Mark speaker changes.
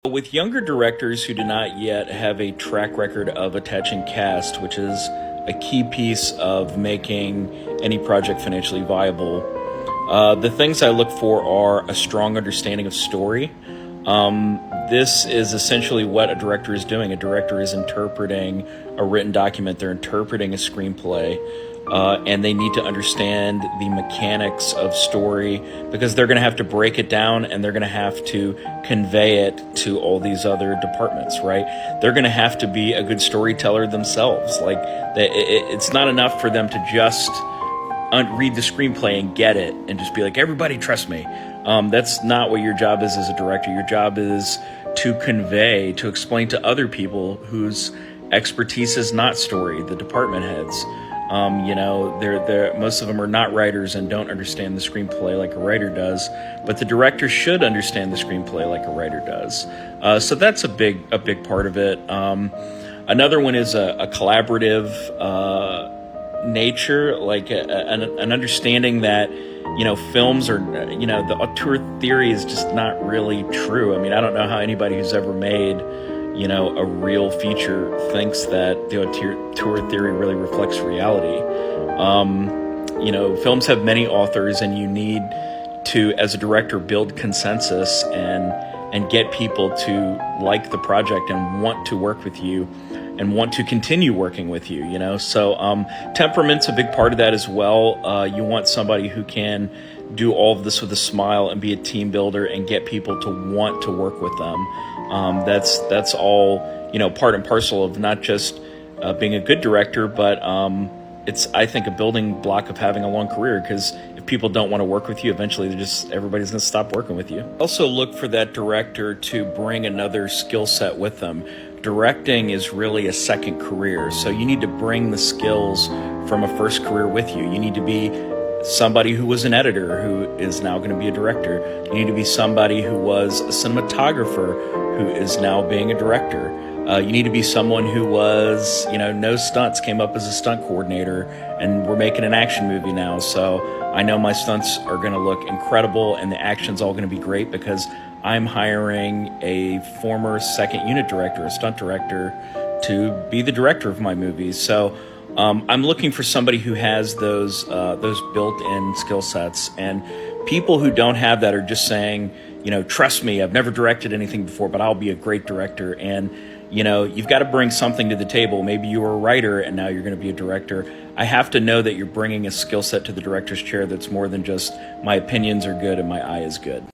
Speaker 1: With younger directors who do not yet have a track record of attaching cast, which is a key piece of making any project financially viable, the things I look for are a strong understanding of story. This is essentially what a director is doing. A director is interpreting a written document, they're interpreting a screenplay. And they need to understand the mechanics of story because they're going to have to break it down and they're going to have to convey it to all these other departments, right? They're going to have to be a good storyteller themselves. Like, it's not enough for them to just read the screenplay and get it and just be like, everybody trust me. That's not what your job is as a director. Your job is to convey, to explain to other people whose expertise is not story, the department heads. They're most of them are not writers and don't understand the screenplay like a writer does, but the director should understand the screenplay like a writer does. So that's a big part of it. Another one is a collaborative nature, like an understanding that, films are, the auteur theory is just not really true. I mean, I don't know how anybody who's ever made a real feature thinks that the auteur theory really reflects reality. Films have many authors, and you need to, as a director, build consensus and get people to like the project and want to work with you and want to continue working with you, So temperament's a big part of that as well. You want somebody who can do all of this with a smile and be a team builder and get people to want to work with them. That's all, part and parcel of not just being a good director, but it's, I think, a building block of having a long career, because if people don't want to work with you, eventually everybody's going to stop working with you. Also look for that director to bring another skill set with them. Directing is really a second career, so you need to bring the skills from a first career with you. You need to be somebody who was an editor who is now going to be a director. You need to be somebody who was a cinematographer who is now being a director. You need to be someone who was, no stunts, came up as a stunt coordinator, and we're making an action movie now. So I know my stunts are going to look incredible and the action's all going to be great because I'm hiring a former second unit director, a stunt director, to be the director of my movies. So I'm looking for somebody who has those built-in skill sets, and people who don't have that are just saying, trust me, I've never directed anything before, but I'll be a great director. And, you've got to bring something to the table. Maybe you were a writer and now you're going to be a director. I have to know that you're bringing a skill set to the director's chair that's more than just my opinions are good and my eye is good.